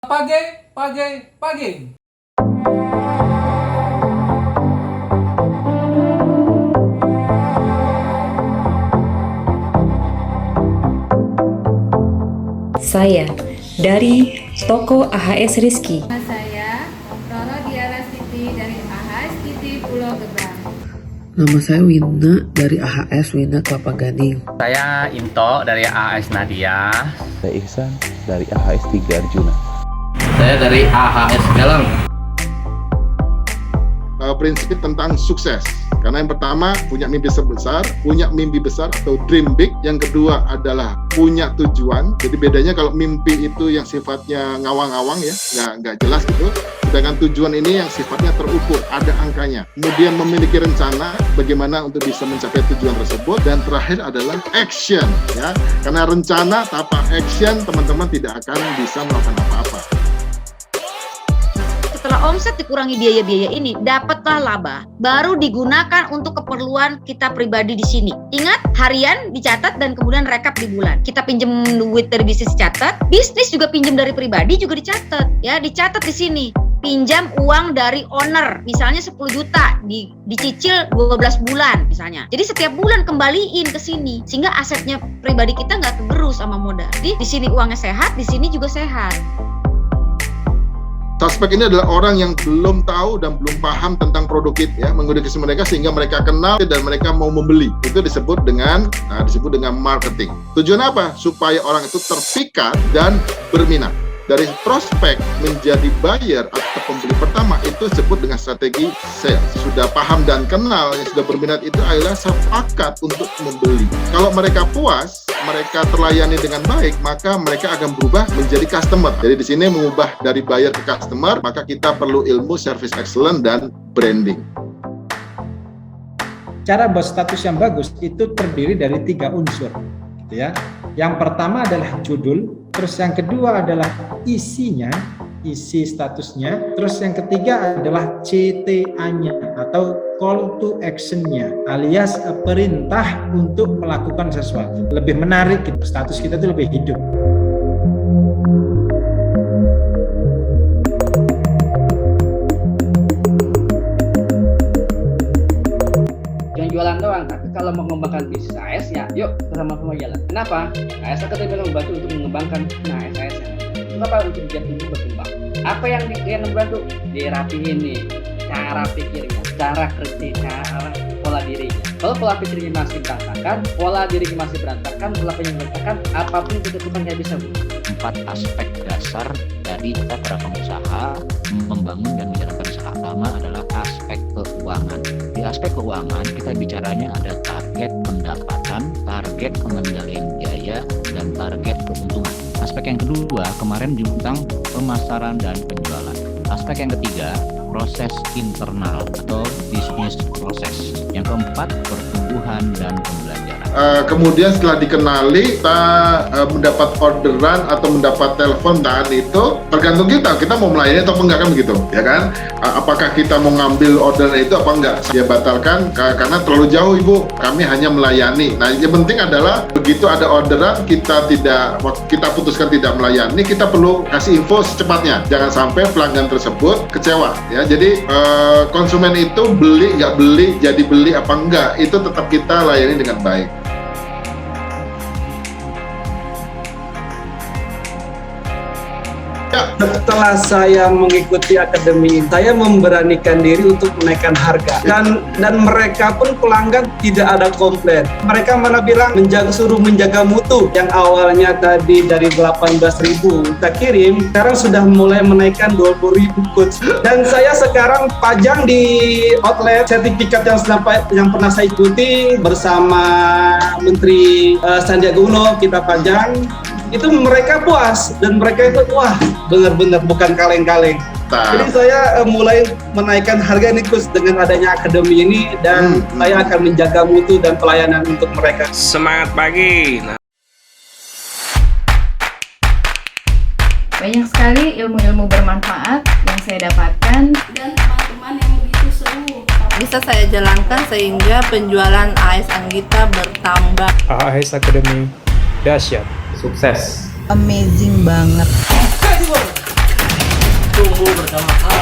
Pagi. Saya dari toko AHS Rizky. Saya Roro Diara Siti dari AHS Siti Pulau Gebang. Nama saya Wina dari AHS Wina Kelapa Gading. Saya Into dari AHS Nadia. Saya Ihsan dari AHS 3 Arjuna. Saya dari AHS Galang. Prinsip tentang sukses. Karena yang pertama punya mimpi besar atau dream big. Yang kedua adalah punya tujuan. Jadi bedanya kalau mimpi itu yang sifatnya ngawang-ngawang ya, nggak jelas gitu. Sedangkan tujuan ini yang sifatnya terukur, ada angkanya. Kemudian memiliki rencana bagaimana untuk bisa mencapai tujuan tersebut. Dan terakhir adalah action ya. Karena rencana tanpa action teman-teman tidak akan bisa melakukan apa-apa. Setelah omset dikurangi biaya-biaya ini, dapatlah laba. Baru digunakan untuk keperluan kita pribadi di sini. Ingat, harian dicatat dan kemudian rekap di bulan. Kita pinjam duit dari bisnis catat, bisnis juga pinjam dari pribadi juga dicatat. Ya, dicatat di sini. Pinjam uang dari owner, misalnya 10 juta, dicicil 12 bulan misalnya. Jadi setiap bulan kembaliin ke sini, sehingga asetnya pribadi kita nggak kegerus sama modal. Jadi di sini uangnya sehat, di sini juga sehat. Suspek ini adalah orang yang belum tahu dan belum paham tentang produk kita ya, menggunakan mereka sehingga mereka kenal dan mereka mau membeli. Itu disebut dengan marketing. Tujuan apa? Supaya orang itu terpikat dan berminat. Dari prospek menjadi buyer atau pembeli pertama itu disebut dengan strategi sales. Sudah paham dan kenal, yang sudah berminat itu adalah sepakat untuk membeli. Kalau mereka puas, mereka terlayani dengan baik, maka mereka akan berubah menjadi customer. Jadi di sini mengubah dari buyer ke customer, maka kita perlu ilmu service excellence dan branding. Cara buat status yang bagus itu terdiri dari 3 unsur, gitu ya. Yang pertama adalah judul, terus yang kedua adalah isinya, isi statusnya, terus yang ketiga adalah CTA-nya atau call to action-nya, alias perintah untuk melakukan sesuatu. Lebih menarik, status kita itu lebih hidup. Jualan doang, tapi kalau mau mengembangkan bisnis AS ya yuk sama-sama jalan. Kenapa? AS akan membantu untuk mengembangkan AS. Kenapa? Untuk biar tubuh berkembang. Apa yang membantu? Dirapihin nih cara pikirnya, cara kerja, cara pola dirinya. Kalau pola pikirnya masih berantakan, pola dirinya masih berantakan, pola pikirnya berantakan, apapun itu bukan nggak bisa. 4 aspek dasar dari kita para pengusaha membangun dan menjalankan usaha. Pertama adalah aspek keuangan. Di aspek keuangan kita bicaranya ada target pendapatan, target pengendalian biaya, dan target keuntungan. Aspek yang kedua kemarin tentang pemasaran dan penjualan. Aspek yang ketiga proses internal atau bisnis proses. Yang keempat pertumbuhan dan pembelajaran. Kemudian setelah dikenali, kita mendapat orderan atau mendapat telepon dan itu tergantung kita mau melayani atau enggak kan begitu, ya kan? Apakah kita mau ngambil orderan itu apa enggak? Dia batalkan karena terlalu jauh ibu, kami hanya melayani. Nah yang penting adalah begitu ada orderan kita putuskan tidak melayani, kita perlu kasih info secepatnya. Jangan sampai pelanggan tersebut kecewa, ya. Jadi konsumen itu beli nggak beli, jadi beli apa enggak, itu tetap kita layani dengan baik. Setelah saya mengikuti akademi, saya memberanikan diri untuk menaikkan harga dan mereka pun pelanggan tidak ada komplain. Mereka malah bilang suruh menjaga mutu. Yang awalnya tadi dari 18.000 kita kirim, sekarang sudah mulai menaikkan 20.000 coach. Dan saya sekarang pajang di outlet sertifikat yang pernah saya ikuti bersama Menteri Sandiaga Uno, kita pajang. Itu mereka puas dan mereka itu wah benar-benar bukan kaleng-kaleng. Jadi saya mulai menaikkan harga ini Gus dengan adanya akademi ini dan saya akan menjaga mutu dan pelayanan untuk mereka. Semangat pagi. Banyak sekali ilmu-ilmu bermanfaat yang saya dapatkan dan teman-teman yang begitu seru. Bisa saya jalankan sehingga penjualan AS Anggita bertambah. AHS Academy dahsyat. Sukses. Amazing banget. bersama